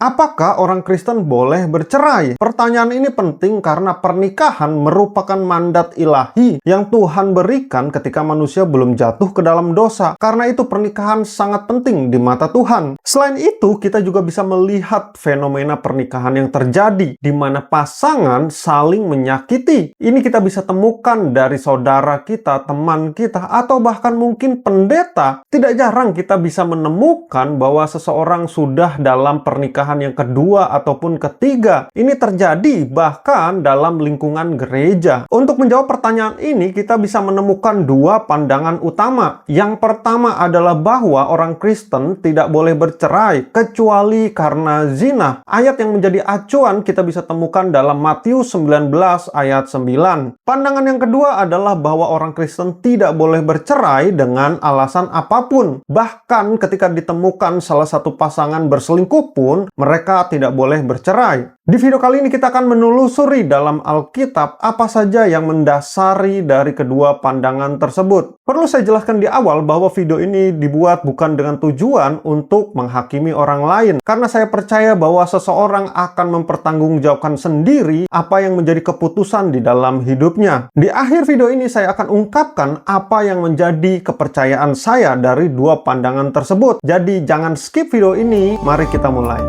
Apakah orang Kristen boleh bercerai? Pertanyaan ini penting karena pernikahan merupakan mandat ilahi yang Tuhan berikan ketika manusia belum jatuh ke dalam dosa. Karena itu pernikahan sangat penting di mata Tuhan. Selain itu, kita juga bisa melihat fenomena pernikahan yang terjadi di mana pasangan saling menyakiti. Ini kita bisa temukan dari saudara kita, teman kita, atau bahkan mungkin pendeta. Tidak jarang kita bisa menemukan bahwa seseorang sudah dalam pernikahan yang kedua ataupun ketiga. Ini terjadi bahkan dalam lingkungan gereja. Untuk menjawab pertanyaan ini, kita bisa menemukan dua pandangan utama. Yang pertama adalah bahwa orang Kristen tidak boleh bercerai kecuali karena zina. Ayat yang menjadi acuan kita bisa temukan dalam Matius 19 ayat 9. Pandangan yang kedua adalah bahwa orang Kristen tidak boleh bercerai dengan alasan apapun. Bahkan ketika ditemukan salah satu pasangan berselingkuh pun, mereka tidak boleh bercerai. Di video kali ini kita akan menelusuri dalam Alkitab apa saja yang mendasari dari kedua pandangan tersebut. Perlu saya jelaskan di awal bahwa video ini dibuat bukan dengan tujuan untuk menghakimi orang lain. Karena saya percaya bahwa seseorang akan mempertanggungjawabkan sendiri apa yang menjadi keputusan di dalam hidupnya. Di akhir video ini saya akan ungkapkan apa yang menjadi kepercayaan saya dari dua pandangan tersebut. Jadi jangan skip video ini, mari kita mulai.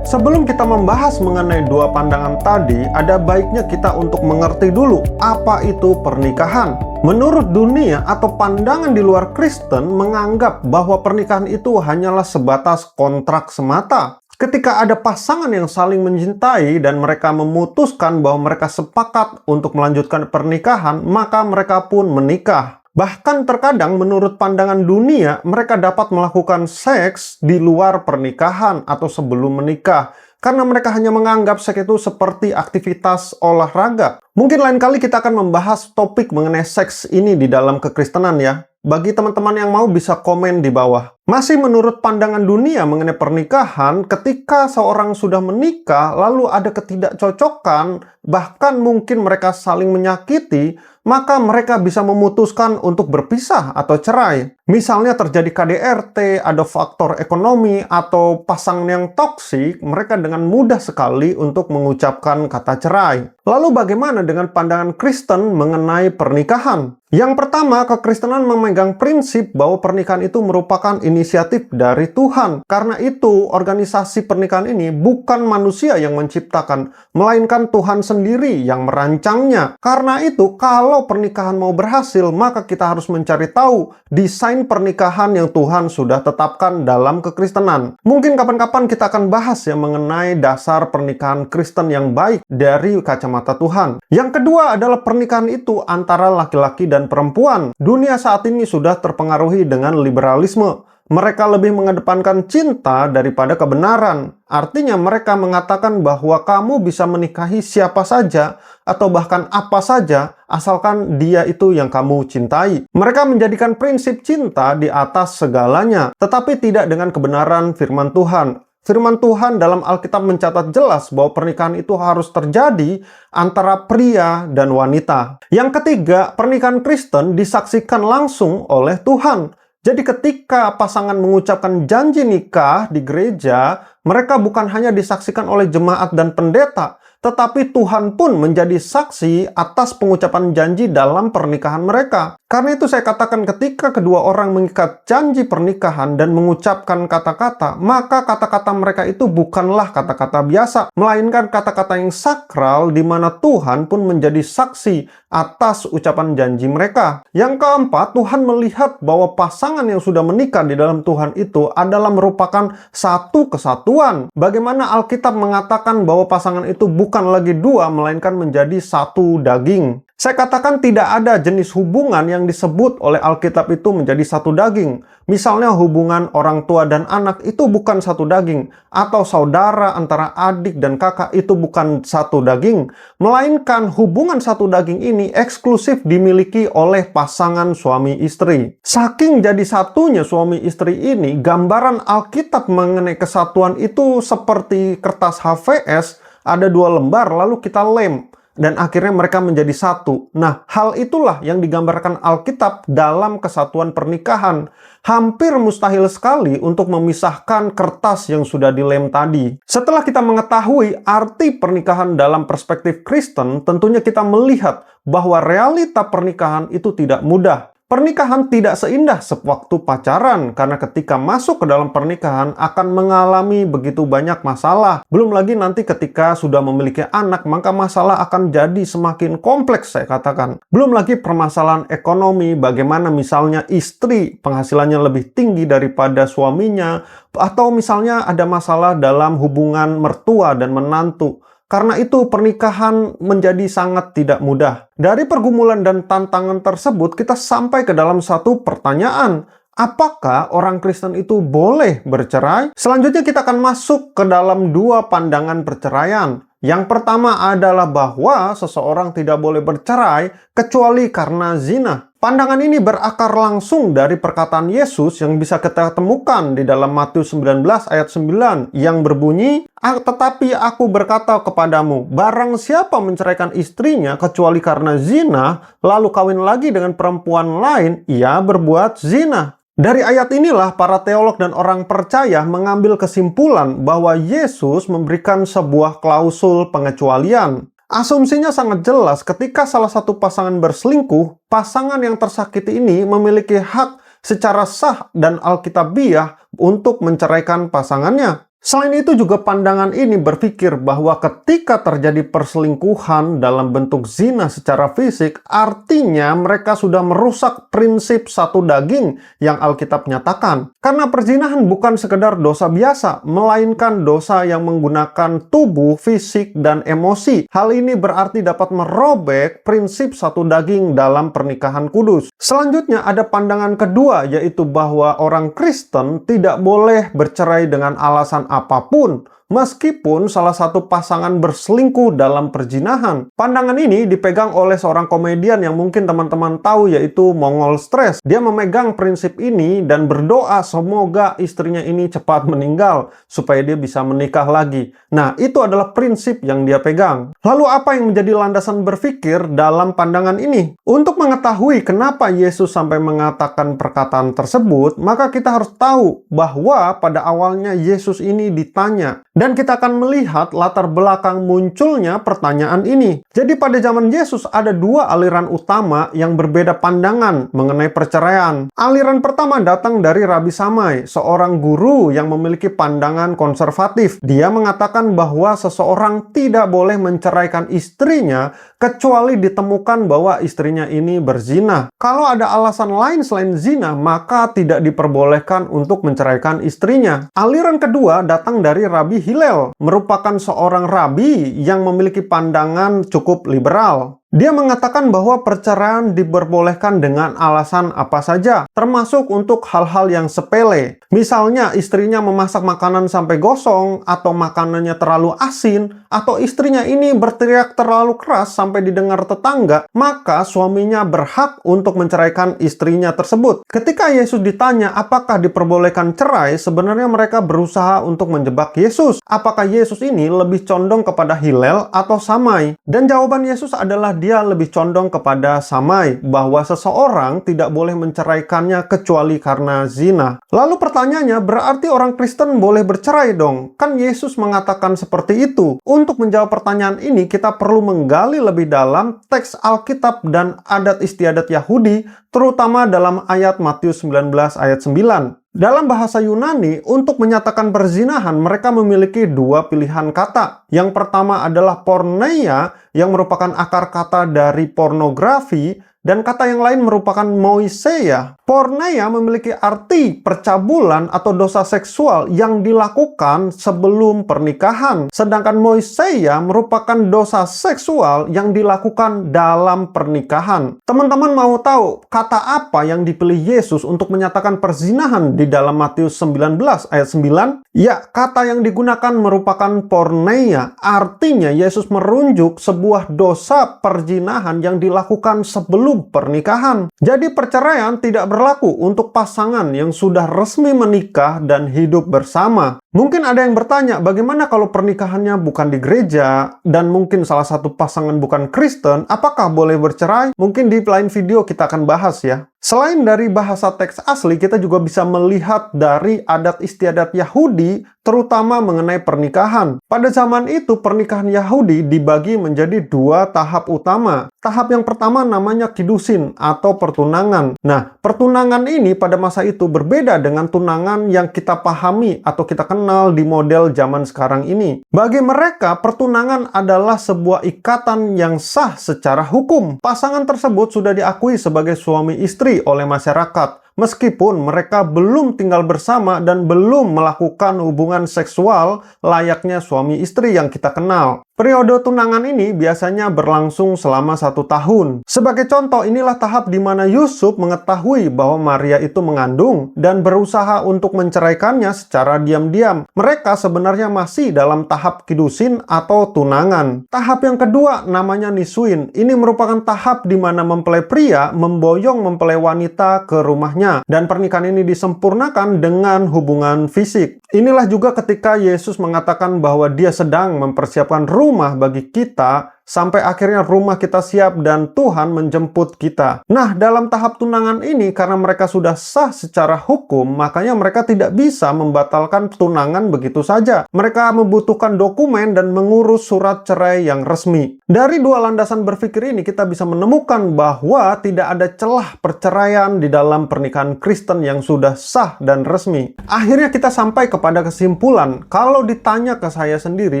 Sebelum kita membahas mengenai dua pandangan tadi, ada baiknya kita untuk mengerti dulu apa itu pernikahan. Menurut dunia atau pandangan di luar Kristen menganggap bahwa pernikahan itu hanyalah sebatas kontrak semata. Ketika ada pasangan yang saling mencintai dan mereka memutuskan bahwa mereka sepakat untuk melanjutkan pernikahan, maka mereka pun menikah. Bahkan terkadang menurut pandangan dunia, mereka dapat melakukan seks di luar pernikahan atau sebelum menikah. Karena mereka hanya menganggap seks itu seperti aktivitas olahraga. Mungkin lain kali kita akan membahas topik mengenai seks ini di dalam kekristenan ya. Bagi teman-teman yang mau bisa komen di bawah. Masih menurut pandangan dunia mengenai pernikahan, ketika seorang sudah menikah, lalu ada ketidakcocokan, bahkan mungkin mereka saling menyakiti, maka mereka bisa memutuskan untuk berpisah atau cerai. Misalnya terjadi KDRT, ada faktor ekonomi, atau pasangan yang toksik, mereka dengan mudah sekali untuk mengucapkan kata cerai. Lalu bagaimana dengan pandangan Kristen mengenai pernikahan? Yang pertama, kekristenan memegang prinsip bahwa pernikahan itu merupakan inisiatif dari Tuhan. Karena itu, organisasi pernikahan ini bukan manusia yang menciptakan, melainkan Tuhan sendiri yang merancangnya. Karena itu, kalau pernikahan mau berhasil, maka kita harus mencari tahu desain pernikahan yang Tuhan sudah tetapkan dalam kekristenan. Mungkin kapan-kapan kita akan bahas ya mengenai dasar pernikahan Kristen yang baik dari kacamata Tuhan. Yang kedua adalah pernikahan itu antara laki-laki dan perempuan. Dunia saat ini sudah terpengaruhi dengan liberalisme. Mereka lebih mengedepankan cinta daripada kebenaran. Artinya mereka mengatakan bahwa kamu bisa menikahi siapa saja atau bahkan apa saja asalkan dia itu yang kamu cintai. Mereka menjadikan prinsip cinta di atas segalanya, tetapi tidak dengan kebenaran firman Tuhan. Firman Tuhan dalam Alkitab mencatat jelas bahwa pernikahan itu harus terjadi antara pria dan wanita. Yang ketiga, pernikahan Kristen disaksikan langsung oleh Tuhan. Jadi ketika pasangan mengucapkan janji nikah di gereja, mereka bukan hanya disaksikan oleh jemaat dan pendeta, tetapi Tuhan pun menjadi saksi atas pengucapan janji dalam pernikahan mereka. Karena itu saya katakan ketika kedua orang mengikat janji pernikahan dan mengucapkan kata-kata, maka kata-kata mereka itu bukanlah kata-kata biasa, melainkan kata-kata yang sakral di mana Tuhan pun menjadi saksi atas ucapan janji mereka. Yang keempat, Tuhan melihat bahwa pasangan yang sudah menikah di dalam Tuhan itu adalah merupakan satu kesatuan. Bagaimana Alkitab mengatakan bahwa pasangan itu bukan lagi dua, melainkan menjadi satu daging. Saya katakan tidak ada jenis hubungan yang disebut oleh Alkitab itu menjadi satu daging. Misalnya hubungan orang tua dan anak itu bukan satu daging. Atau saudara antara adik dan kakak itu bukan satu daging. Melainkan hubungan satu daging ini eksklusif dimiliki oleh pasangan suami istri. Saking jadi satunya suami istri ini, gambaran Alkitab mengenai kesatuan itu seperti kertas HVS, ada dua lembar lalu kita lem. dan akhirnya mereka menjadi satu. Nah, hal itulah yang digambarkan Alkitab dalam kesatuan pernikahan. Hampir mustahil sekali untuk memisahkan kertas yang sudah dilem tadi. Setelah kita mengetahui arti pernikahan dalam perspektif Kristen, tentunya kita melihat bahwa realita pernikahan itu tidak mudah. Pernikahan tidak seindah sewaktu pacaran, karena ketika masuk ke dalam pernikahan akan mengalami begitu banyak masalah. Belum lagi nanti ketika sudah memiliki anak, maka masalah akan jadi semakin kompleks, saya katakan. Belum lagi permasalahan ekonomi, bagaimana misalnya istri penghasilannya lebih tinggi daripada suaminya, atau misalnya ada masalah dalam hubungan mertua dan menantu. Karena itu pernikahan menjadi sangat tidak mudah. Dari pergumulan dan tantangan tersebut kita sampai ke dalam satu pertanyaan. Apakah orang Kristen itu boleh bercerai? Selanjutnya kita akan masuk ke dalam dua pandangan perceraian. Yang pertama adalah bahwa seseorang tidak boleh bercerai kecuali karena zina. Pandangan ini berakar langsung dari perkataan Yesus yang bisa kita temukan di dalam Matius 19 ayat 9 yang berbunyi, "Tetapi aku berkata kepadamu, barang siapa menceraikan istrinya kecuali karena zina, lalu kawin lagi dengan perempuan lain, ia berbuat zina." Dari ayat inilah para teolog dan orang percaya mengambil kesimpulan bahwa Yesus memberikan sebuah klausul pengecualian. Asumsinya sangat jelas, ketika salah satu pasangan berselingkuh, pasangan yang tersakiti ini memiliki hak secara sah dan alkitabiah untuk menceraikan pasangannya. Selain itu juga pandangan ini berpikir bahwa ketika terjadi perselingkuhan dalam bentuk zina secara fisik, artinya mereka sudah merusak prinsip satu daging yang Alkitab nyatakan. Karena perzinahan bukan sekedar dosa biasa, melainkan dosa yang menggunakan tubuh, fisik, dan emosi. Hal ini berarti dapat merobek prinsip satu daging dalam pernikahan kudus. Selanjutnya ada pandangan kedua, yaitu bahwa orang Kristen tidak boleh bercerai dengan alasan apapun, meskipun salah satu pasangan berselingkuh dalam perzinahan. Pandangan ini dipegang oleh seorang komedian yang mungkin teman-teman tahu, yaitu Mongol Stress. Dia memegang prinsip ini dan berdoa semoga istrinya ini cepat meninggal supaya dia bisa menikah lagi. Nah, itu adalah prinsip yang dia pegang. Lalu apa yang menjadi landasan berpikir dalam pandangan ini? Untuk mengetahui kenapa Yesus sampai mengatakan perkataan tersebut, maka kita harus tahu bahwa pada awalnya Yesus ini ditanya. Dan kita akan melihat latar belakang munculnya pertanyaan ini. Jadi pada zaman Yesus ada dua aliran utama yang berbeda pandangan mengenai perceraian. Aliran pertama datang dari Rabi Shammai, seorang guru yang memiliki pandangan konservatif. Dia mengatakan bahwa seseorang tidak boleh menceraikan istrinya kecuali ditemukan bahwa istrinya ini berzina. Kalau ada alasan lain selain zina, maka tidak diperbolehkan untuk menceraikan istrinya. Aliran kedua datang dari Rabi Hillel, merupakan seorang rabi yang memiliki pandangan cukup liberal. Dia mengatakan bahwa perceraian diperbolehkan dengan alasan apa saja, termasuk untuk hal-hal yang sepele. Misalnya istrinya memasak makanan sampai gosong, atau makanannya terlalu asin, atau istrinya ini berteriak terlalu keras sampai didengar tetangga, maka suaminya berhak untuk menceraikan istrinya tersebut. Ketika Yesus ditanya apakah diperbolehkan cerai, sebenarnya mereka berusaha untuk menjebak Yesus. Apakah Yesus ini lebih condong kepada Hillel atau Shammai? Dan jawaban Yesus adalah dia lebih condong kepada Shammai, bahwa seseorang tidak boleh menceraikannya kecuali karena zina. Lalu pertanyaannya, berarti orang Kristen boleh bercerai dong? Kan Yesus mengatakan seperti itu. Untuk menjawab pertanyaan ini, kita perlu menggali lebih dalam teks Alkitab dan adat istiadat Yahudi, terutama dalam ayat Matius 19 ayat 9. Dalam bahasa Yunani, untuk menyatakan perzinahan, mereka memiliki dua pilihan kata. Yang pertama adalah porneia, yang merupakan akar kata dari pornografi, dan kata yang lain merupakan moiseia. Porneia memiliki arti percabulan atau dosa seksual yang dilakukan sebelum pernikahan. Sedangkan moiseia merupakan dosa seksual yang dilakukan dalam pernikahan. Teman-teman mau tahu kata apa yang dipilih Yesus untuk menyatakan perzinahan di dalam Matius 19 ayat 9? Ya, kata yang digunakan merupakan porneia. Artinya Yesus merunjuk sebuah dosa perzinahan yang dilakukan sebelum pernikahan. Jadi perceraian tidak berlaku untuk pasangan yang sudah resmi menikah dan hidup bersama. Mungkin ada yang bertanya, bagaimana kalau pernikahannya bukan di gereja dan mungkin salah satu pasangan bukan Kristen, apakah boleh bercerai? Mungkin di lain video kita akan bahas ya. Selain dari bahasa teks asli, kita juga bisa melihat dari adat istiadat Yahudi, terutama mengenai pernikahan. Pada zaman itu, pernikahan Yahudi dibagi menjadi dua tahap utama. Tahap yang pertama namanya kidusin atau pertunangan. Nah, pertunangan ini pada masa itu berbeda dengan tunangan yang kita pahami atau kita kenal di model zaman sekarang ini. Bagi mereka, pertunangan adalah sebuah ikatan yang sah secara hukum. Pasangan tersebut sudah diakui sebagai suami istri oleh masyarakat, meskipun mereka belum tinggal bersama dan belum melakukan hubungan seksual layaknya suami istri yang kita kenal. Periode tunangan ini biasanya berlangsung selama 1 tahun. Sebagai contoh, inilah tahap di mana Yusuf mengetahui bahwa Maria itu mengandung dan berusaha untuk menceraikannya secara diam-diam. Mereka sebenarnya masih dalam tahap kidusin atau tunangan. Tahap yang kedua namanya nisuin. Ini merupakan tahap di mana mempelai pria memboyong mempelai wanita ke rumahnya, dan pernikahan ini disempurnakan dengan hubungan fisik. Inilah juga ketika Yesus mengatakan bahwa dia sedang mempersiapkan rumah bagi kita sampai akhirnya rumah kita siap dan Tuhan menjemput kita. Nah, dalam tahap tunangan ini, karena mereka sudah sah secara hukum, makanya mereka tidak bisa membatalkan tunangan begitu saja. Mereka membutuhkan dokumen dan mengurus surat cerai yang resmi. Dari dua landasan berpikir ini, kita bisa menemukan bahwa tidak ada celah perceraian di dalam pernikahan Kristen yang sudah sah dan resmi. Akhirnya kita sampai kepada kesimpulan, kalau ditanya ke saya sendiri,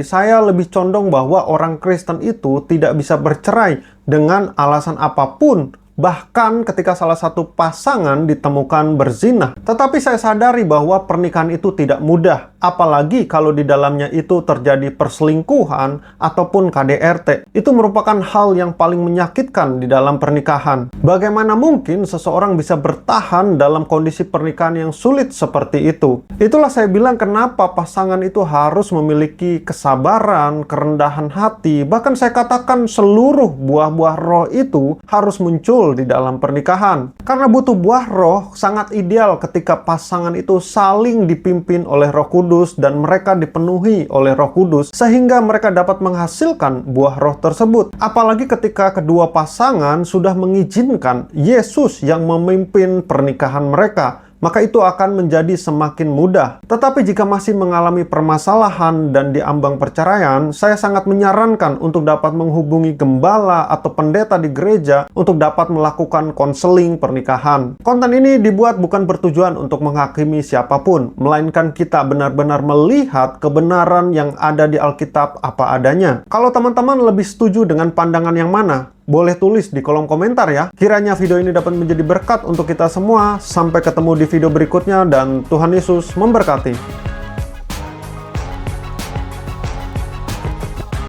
saya lebih condong bahwa orang Kristen itu tidak bisa bercerai dengan alasan apapun, bahkan ketika salah satu pasangan ditemukan berzina. Tetapi saya sadari bahwa pernikahan itu tidak mudah, apalagi kalau di dalamnya itu terjadi perselingkuhan ataupun KDRT. Itu merupakan hal yang paling menyakitkan di dalam pernikahan. Bagaimana mungkin seseorang bisa bertahan dalam kondisi pernikahan yang sulit seperti itu? Itulah saya bilang kenapa pasangan itu harus memiliki kesabaran, kerendahan hati, bahkan saya katakan seluruh buah-buah roh itu harus muncul di dalam pernikahan. Karena butuh buah roh sangat ideal ketika pasangan itu saling dipimpin oleh Roh Kudus dan mereka dipenuhi oleh Roh Kudus sehingga mereka dapat menghasilkan buah roh tersebut. Apalagi ketika kedua pasangan sudah mengizinkan Yesus yang memimpin pernikahan mereka, maka itu akan menjadi semakin mudah. Tetapi jika masih mengalami permasalahan dan diambang perceraian, saya sangat menyarankan untuk dapat menghubungi gembala atau pendeta di gereja untuk dapat melakukan konseling pernikahan. Konten ini dibuat bukan bertujuan untuk menghakimi siapapun, melainkan kita benar-benar melihat kebenaran yang ada di Alkitab apa adanya. Kalau teman-teman lebih setuju dengan pandangan yang mana, boleh tulis di kolom komentar ya. Kiranya video ini dapat menjadi berkat untuk kita semua. Sampai ketemu di video berikutnya dan Tuhan Yesus memberkati.